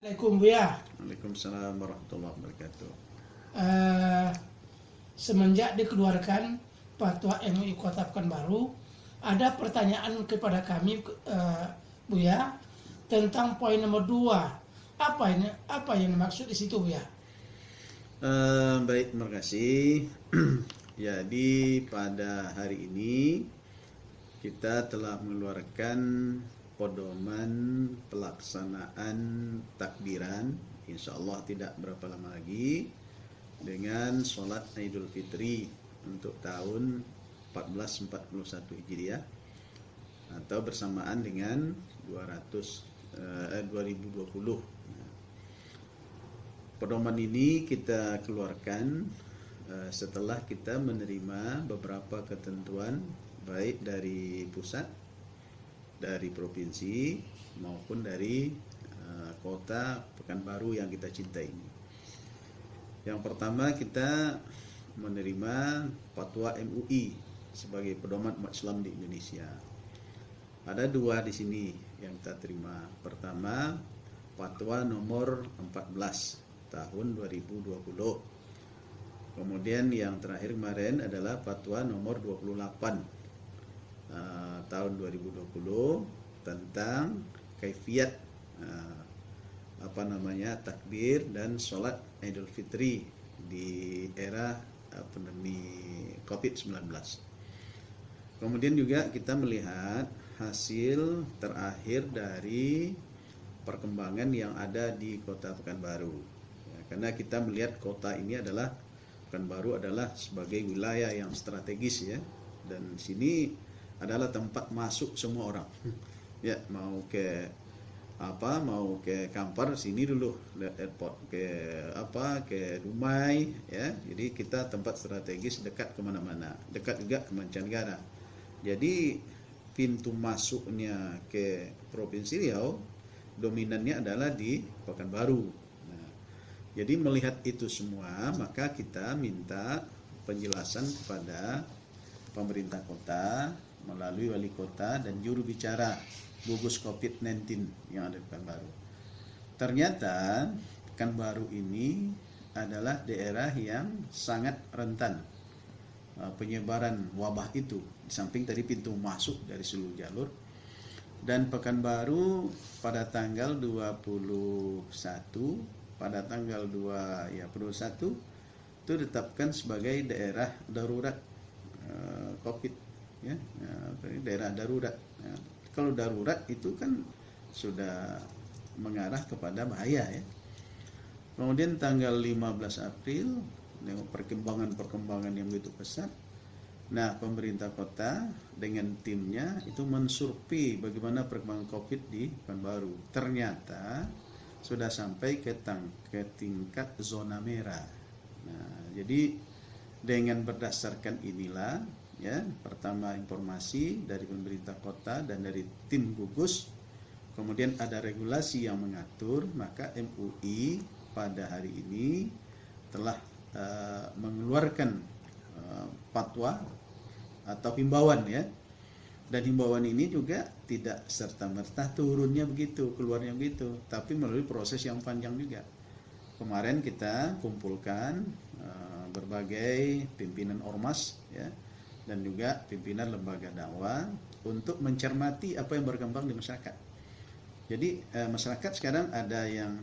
Assalamualaikum Buya. Waalaikumsalam warahmatullahi wabarakatuh. Eh, Semenjak dikeluarkan Fatwa MUI Kota Pekanbaru, ada pertanyaan kepada kami Buya tentang poin nomor 2. Apa yang dimaksud di situ Buya? Baik, terima kasih. Jadi pada hari ini kita telah mengeluarkan pedoman pelaksanaan takbiran, insya Allah tidak berapa lama lagi, dengan sholat Idul Fitri untuk tahun 1441 Hijriah atau bersamaan dengan 2020. Pedoman ini kita keluarkan setelah kita menerima beberapa ketentuan baik dari pusat, dari provinsi maupun dari kota Pekanbaru yang kita cintai ini. Yang pertama, kita menerima fatwa MUI sebagai pedoman umat Islam di Indonesia. Ada dua di sini yang kita terima. Pertama, fatwa nomor 14 tahun 2020. Kemudian yang terakhir kemarin adalah fatwa nomor 28 tahun 2020 tentang kaifiat takbir dan sholat Idul Fitri di era pandemi COVID-19. Kemudian juga kita melihat hasil terakhir dari perkembangan yang ada di Kota Pekanbaru. Karena kita melihat kota ini adalah Pekanbaru adalah sebagai wilayah yang strategis ya, dan sini adalah tempat masuk semua orang. Ya, mau ke Kampar sini dulu, airport ke Dumai ya. Jadi kita tempat strategis, dekat kemana-mana, dekat juga ke mancanegara. Jadi pintu masuknya ke Provinsi Riau dominannya adalah di Pekanbaru. Nah, jadi melihat itu semua, maka kita minta penjelasan kepada pemerintah kota melalui wali kota dan juru bicara gugus COVID-19 yang ada di Pekanbaru. Ternyata Pekanbaru ini adalah daerah yang sangat rentan penyebaran wabah itu, di samping tadi pintu masuk dari seluruh jalur. Dan Pekanbaru pada tanggal 21 itu ditetapkan sebagai daerah darurat COVID ya, daerah darurat. Nah, kalau darurat itu kan sudah mengarah kepada bahaya ya. Kemudian tanggal 15 April dengan perkembangan yang begitu pesat, nah pemerintah kota dengan timnya itu mensurvei bagaimana perkembangan COVID di Pekanbaru. Ternyata sudah sampai ke tingkat zona merah. Nah, jadi dengan berdasarkan inilah ya, pertama informasi dari pemerintah kota dan dari tim gugus, kemudian ada regulasi yang mengatur, maka MUI pada hari ini telah mengeluarkan fatwa atau himbauan ya. Dan himbauan ini juga tidak serta-merta turunnya begitu, keluarnya begitu, tapi melalui proses yang panjang juga. Kemarin kita kumpulkan berbagai pimpinan ormas ya, dan juga pimpinan lembaga dakwah untuk mencermati apa yang berkembang di masyarakat. Jadi masyarakat sekarang ada yang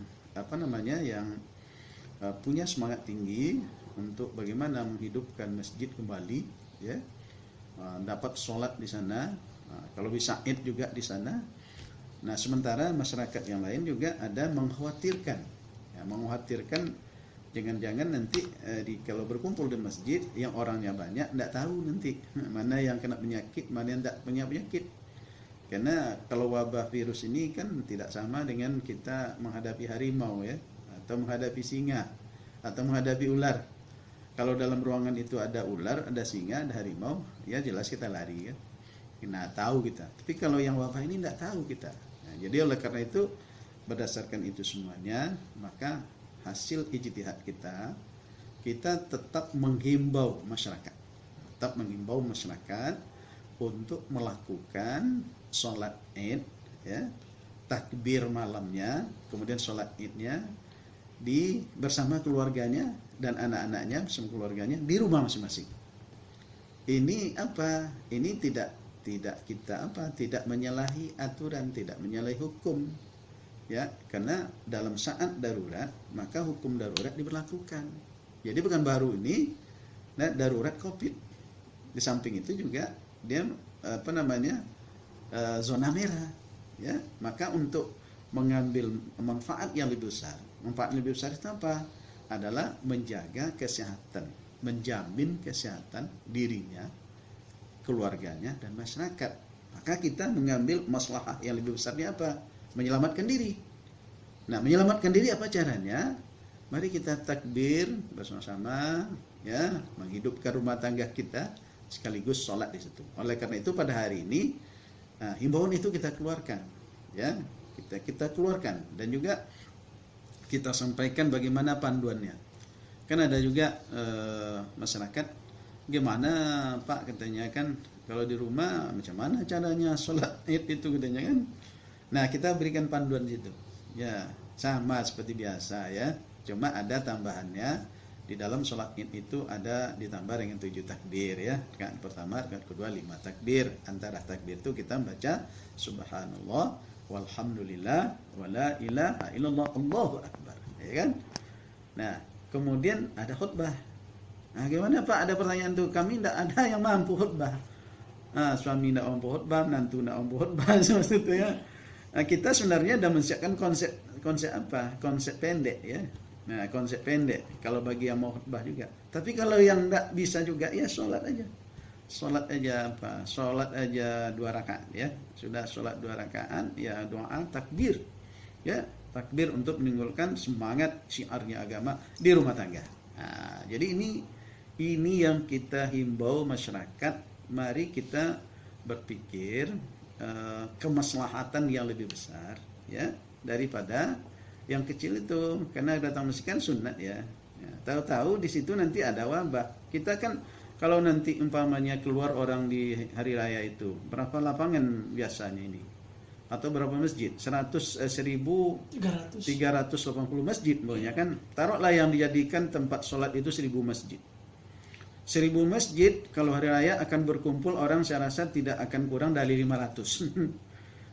punya semangat tinggi untuk bagaimana menghidupkan masjid kembali ya, dapat sholat di sana, kalau bisa Id juga di sana. Nah, sementara masyarakat yang lain juga ada mengkhawatirkan jangan-jangan nanti kalau berkumpul di masjid yang orangnya banyak, tidak tahu nanti mana yang kena penyakit, mana yang tidak punya penyakit. Karena kalau wabah virus ini kan tidak sama dengan kita menghadapi harimau ya, atau menghadapi singa, atau menghadapi ular. Kalau dalam ruangan itu ada ular, ada singa, ada harimau, ya jelas kita lari ya. Nah, tahu kita. Tapi kalau yang wabah ini tidak tahu kita. Nah, jadi oleh karena itu berdasarkan itu semuanya, maka hasil ijtihad kita tetap menghimbau masyarakat untuk melakukan sholat Id ya, takbir malamnya, kemudian sholat idnya bersama keluarganya dan anak-anaknya bersama keluarganya di rumah masing-masing. Ini apa? Ini tidak kita tidak menyalahi aturan, tidak menyalahi hukum, ya, karena dalam saat darurat maka hukum darurat diberlakukan. Jadi bukan baru ini, nah, darurat COVID. Di samping itu juga dia zona merah, ya. Maka untuk mengambil manfaat yang lebih besar. Manfaat lebih besar itu apa? Adalah menjaga kesehatan, menjamin kesehatan dirinya, keluarganya, dan masyarakat. Maka kita mengambil maslahah yang lebih besarnya apa? Menyelamatkan diri. Nah, menyelamatkan diri apa caranya? Mari kita takbir bersama-sama, ya, menghidupkan rumah tangga kita, sekaligus sholat di situ. Oleh karena itu pada hari ini himbauan itu kita keluarkan, ya, kita keluarkan, dan juga kita sampaikan bagaimana panduannya. Kan ada juga masyarakat, gimana Pak, katanya kan kalau di rumah macam mana caranya sholat id itu, katanya kan. Nah, kita berikan panduan di situ, ya, sama seperti biasa, ya, cuma ada tambahannya. Di dalam sholat id itu ada ditambah dengan 7 takbir, ya. Rakaat pertama, rakaat kedua 5 takbir. Antara takbir itu kita baca subhanallah walhamdulillah wala ilaha illallah Allahu akbar, ya kan. Nah, kemudian ada khutbah. Nah, gimana Pak? Ada pertanyaan tuh, kami tidak ada yang mampu khutbah. Suami tidak mampu khutbah, menantu tidak mampu khutbah, seperti itu, ya. Nah, kita sebenarnya sudah menyiapkan konsep apa? Konsep pendek, ya. Nah, konsep pendek kalau bagi yang mau khutbah juga. Tapi kalau yang tidak bisa juga, ya sholat aja. Sholat aja apa? Sholat aja 2 rakaat, ya. Sudah sholat 2 rakaat, ya, doa takbir, ya, takbir untuk menimbulkan semangat syiarnya agama di rumah tangga. Nah, jadi ini yang kita himbau masyarakat. Mari kita berpikir kemaslahatan yang lebih besar, ya, daripada yang kecil itu. Karena datang masjid kan sunat, ya. Tahu-tahu di situ nanti ada wabah. Kita kan kalau nanti umpamanya keluar orang di hari raya itu, berapa lapangan biasanya ini? Atau berapa masjid? 1.380 masjid, pokoknya kan. Taruhlah yang dijadikan tempat sholat itu 1.000 masjid. 1.000 masjid kalau hari raya akan berkumpul orang, saya rasa tidak akan kurang dari 500.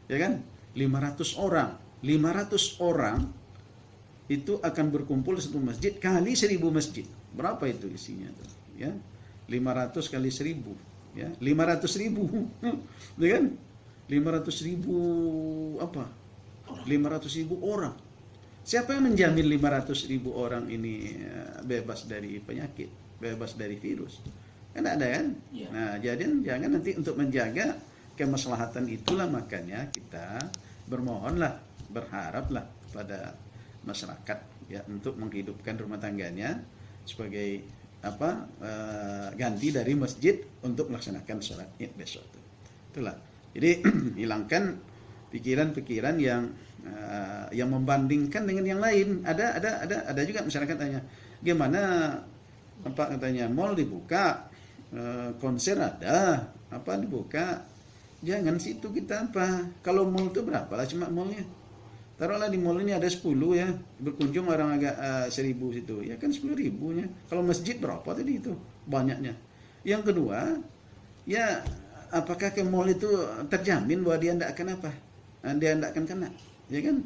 Ya kan? 500 orang. 500 orang itu akan berkumpul di satu masjid kali 1.000 masjid. Berapa itu isinya tuh? Ya. 500 kali 1.000, ya. 500.000. Ya kan? 500.000 apa? 500.000 orang. Siapa yang menjamin 500.000 orang ini bebas dari penyakit, bebas dari virus? Kan ada, kan? Ya. Nah, jadi jangan nanti untuk menjaga kemaslahatan itulah, makanya kita bermohonlah, berharaplah pada masyarakat, ya, untuk menghidupkan rumah tangganya sebagai apa, ganti dari masjid untuk melaksanakan sholat id besok. Itulah. Jadi hilangkan pikiran-pikiran yang membandingkan dengan yang lain. Ada juga masyarakat tanya, gimana apa katanya, mall dibuka, konser ada, apa dibuka, jangan situ kita apa. Kalau mall itu berapa lah cuma mallnya? Taruhlah di mall ini ada 10, ya, berkunjung orang agak 1.000 situ, ya kan 10.000-nya. Kalau masjid berapa tadi itu? Banyaknya. Yang kedua, ya, apakah ke mall itu terjamin bahwa dia tidak akan apa? Dia tidak akan kena, ya kan?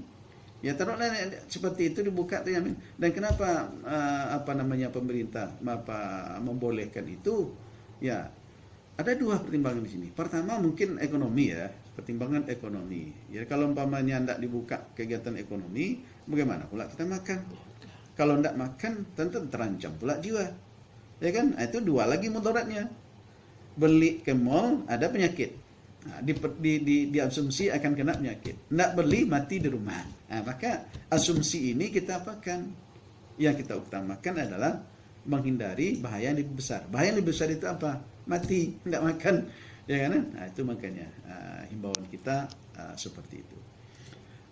Ya, taruhlah seperti itu dibuka, terjamin. Dan kenapa pemerintah membolehkan itu? Ya, ada 2 pertimbangan di sini. Pertama mungkin ekonomi, ya, pertimbangan ekonomi. Ya, kalau umpamanya tidak dibuka kegiatan ekonomi, bagaimana pula kita makan? Kalau tidak makan, tentu terancam pula jiwa, ya kan? Nah, itu 2 lagi mudaratnya. Beli ke mall ada penyakit, nah, diasumsi akan kena penyakit. Tidak beli, mati di rumah. Nah, maka asumsi ini kita apakan? Yang kita utamakan adalah menghindari bahaya yang lebih besar. Bahaya yang lebih besar itu apa? Mati, tidak makan, ya kan? Nah, itu makanya himbauan kita seperti itu.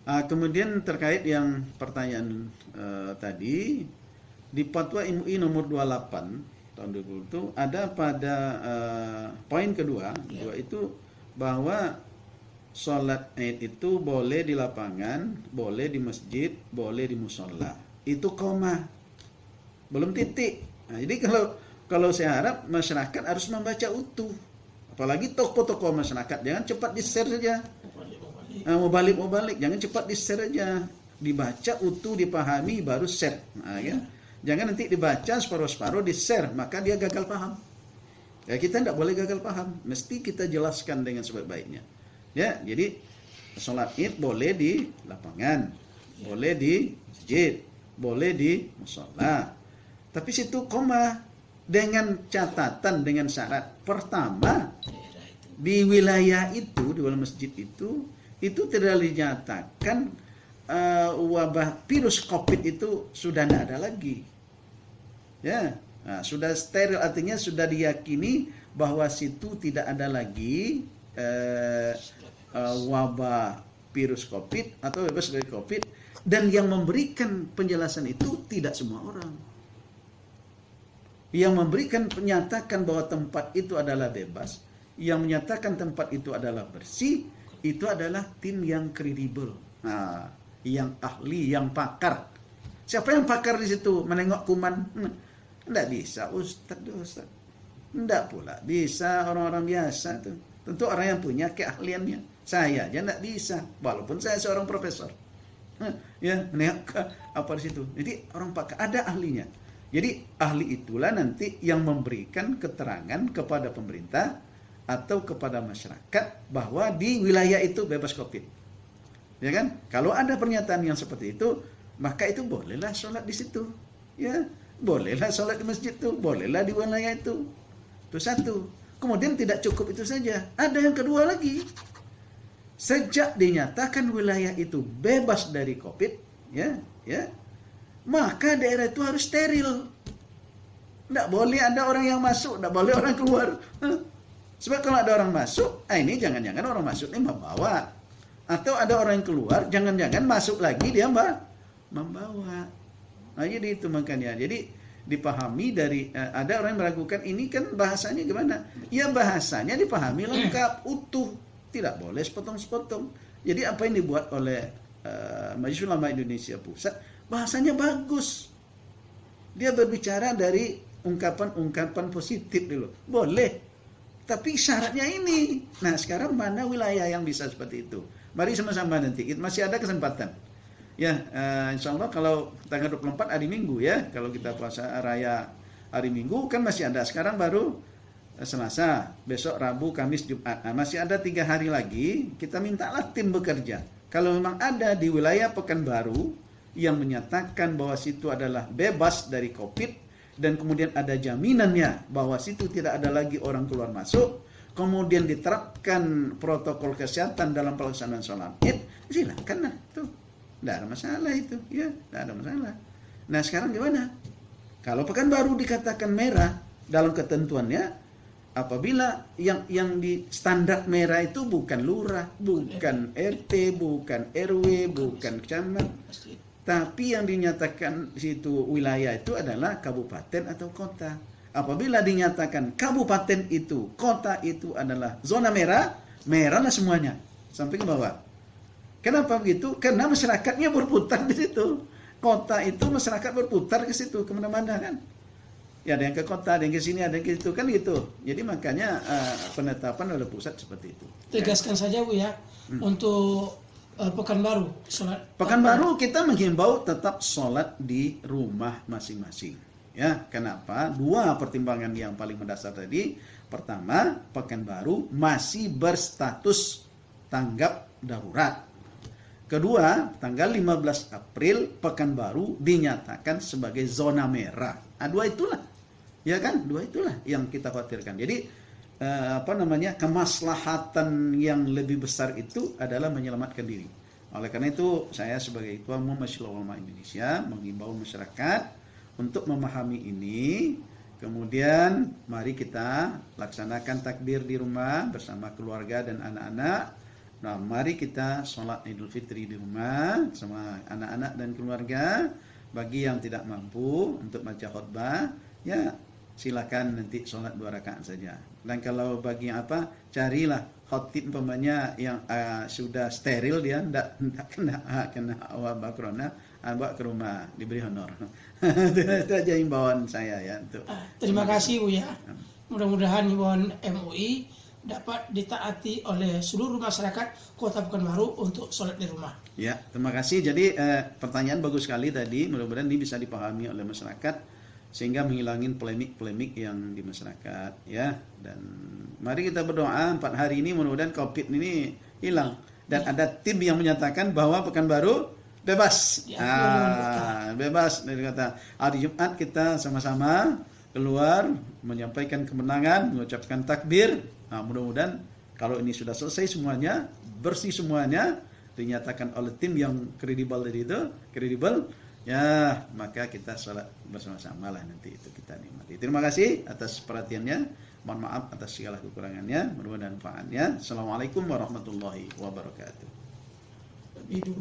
Kemudian terkait yang pertanyaan tadi, di Fatwa MUI nomor 28 tahun 2020 itu ada pada poin kedua, itu bahwa sholat Id itu boleh di lapangan, boleh di masjid, boleh di musola. Itu koma, belum titik. Nah, jadi kalau saya harap masyarakat harus membaca utuh. Apalagi tokoh-tokoh masyarakat, jangan cepat di-share saja. Mau balik, jangan cepat di-share aja. Dibaca utuh, dipahami, baru share. Nah, ya. Jangan nanti dibaca separuh-separuh, di-share, maka dia gagal paham. Ya, kita tidak boleh gagal paham, mesti kita jelaskan dengan sebaik-baiknya. Ya, jadi sholat Id boleh di lapangan, boleh di masjid, boleh di musola. Tapi situ koma dengan catatan, dengan syarat. Pertama, di wilayah itu, di wilayah masjid itu tidak dinyatakan wabah virus COVID itu sudah tidak ada lagi. Ya, nah, sudah steril, artinya sudah diyakini bahwa situ tidak ada lagi wabah virus COVID atau bebas dari COVID, dan yang memberikan penjelasan itu tidak semua orang. Yang memberikan menyatakan bahwa tempat itu adalah bebas, yang menyatakan tempat itu adalah bersih, itu adalah tim yang kredibel, nah, yang ahli, yang pakar. Siapa yang pakar di situ? Menengok kuman? Tidak bisa Ustaz. Tidak pula bisa orang-orang biasa tuh. Tentu orang yang punya keahliannya. Saya aja tidak bisa, walaupun saya seorang profesor. Ya, menengok apa di situ. Jadi orang pakar, ada ahlinya. Jadi ahli itulah nanti yang memberikan keterangan kepada pemerintah atau kepada masyarakat bahwa di wilayah itu bebas COVID. Ya kan? Kalau ada pernyataan yang seperti itu, maka itu bolehlah sholat di situ. Ya, bolehlah sholat di masjid itu, bolehlah di wilayah itu. Itu satu. Kemudian tidak cukup itu saja. Ada yang kedua lagi. Sejak dinyatakan wilayah itu bebas dari COVID, ya, maka daerah itu harus steril. Tidak boleh ada orang yang masuk, tidak boleh orang keluar. Sebab kalau ada orang masuk, ini jangan-jangan orang masuk ini membawa. Atau ada orang yang keluar, jangan-jangan masuk lagi dia membawa. Nah, jadi itu makanya. Jadi dipahami dari, ada orang yang meragukan ini kan bahasanya gimana? Ya bahasanya dipahami lengkap, utuh. Tidak boleh sepotong-sepotong. Jadi apa yang dibuat oleh Majelis Ulama Indonesia Pusat, bahasanya bagus. Dia berbicara dari ungkapan-ungkapan positif dulu. Boleh. Tapi syaratnya ini. Nah, sekarang mana wilayah yang bisa seperti itu? Mari sama-sama nanti. Masih ada kesempatan. Ya, insya Allah kalau tanggal 24 hari Minggu ya. Kalau kita puasa raya hari Minggu kan masih ada. Sekarang baru Selasa, besok Rabu, Kamis, Jumat. Nah, masih ada 3 hari lagi. Kita mintalah tim bekerja. Kalau memang ada di wilayah Pekanbaru yang menyatakan bahwa situ adalah bebas dari COVID, dan kemudian ada jaminannya bahwa situ tidak ada lagi orang keluar masuk, kemudian diterapkan protokol kesehatan dalam pelaksanaan sholat Id, silakan lah, tuh, tidak ada masalah itu, ya, tidak ada masalah. Nah, sekarang gimana? Kalau Pekanbaru dikatakan merah dalam ketentuannya, apabila yang di standar merah itu bukan lurah, bukan RT, bukan RW, bukan camat, tapi yang dinyatakan situ wilayah itu adalah kabupaten atau kota. Apabila dinyatakan kabupaten itu, kota itu adalah zona merah, merahlah semuanya sampai ke bawah. Kenapa begitu? Karena masyarakatnya berputar di situ. Kota itu masyarakat berputar ke situ kemana-mana kan. Ya, ada yang ke kota, ada yang ke sini, ada yang ke situ, kan gitu. Jadi makanya penetapan oleh pusat seperti itu. Tegaskan saja Bu ya, untuk Pekanbaru. Pekanbaru kita menghimbau tetap sholat di rumah masing-masing. Ya, kenapa? 2 pertimbangan yang paling mendasar tadi. Pertama, Pekanbaru masih berstatus tanggap darurat. Kedua, tanggal 15 April Pekanbaru dinyatakan sebagai zona merah. Nah, 2 itulah. Ya kan? 2 itulah yang kita khawatirkan. Jadi kemaslahatan yang lebih besar itu adalah menyelamatkan diri. Oleh karena itu, saya sebagai Ketua Umum Majelis Ulama Indonesia menghimbau masyarakat untuk memahami ini. Kemudian mari kita laksanakan takbir di rumah bersama keluarga dan anak-anak. Nah, mari kita sholat Idul Fitri di rumah sama anak-anak dan keluarga. Bagi yang tidak mampu untuk baca khutbah, ya silakan nanti sholat 2 rakaat saja. Dan kalau bagi yang carilah khotib umpamanya yang sudah steril, dia ndak kena wabah corona, bawa ke rumah diberi honor. Itu aja himbauan saya ya untuk. Terima kasih Buya. Mudah-mudahan himbauan MUI dapat ditaati oleh seluruh masyarakat Kota Pekanbaru untuk sholat di rumah. Ya, terima kasih. Jadi pertanyaan bagus sekali tadi. Mudah-mudahan ini bisa dipahami oleh masyarakat sehingga menghilangin polemik-polemik yang di masyarakat ya. Dan mari kita berdoa 4 hari ini mudah-mudahan COVID ini hilang dan ada tim yang menyatakan bahwa Pekanbaru bebas. Bebas dari kata hari Jumat kita sama-sama keluar menyampaikan kemenangan, mengucapkan takbir. Mudah-mudahan kalau ini sudah selesai semuanya, bersih semuanya, dinyatakan oleh tim yang kredibel tadi itu, ya maka kita sholat bersama-sama lah nanti itu kita nikmati. Terima kasih atas perhatiannya. Mohon maaf atas segala kekurangannya. Mudah-mudahan manfaatnya. Assalamualaikum warahmatullahi wabarakatuh.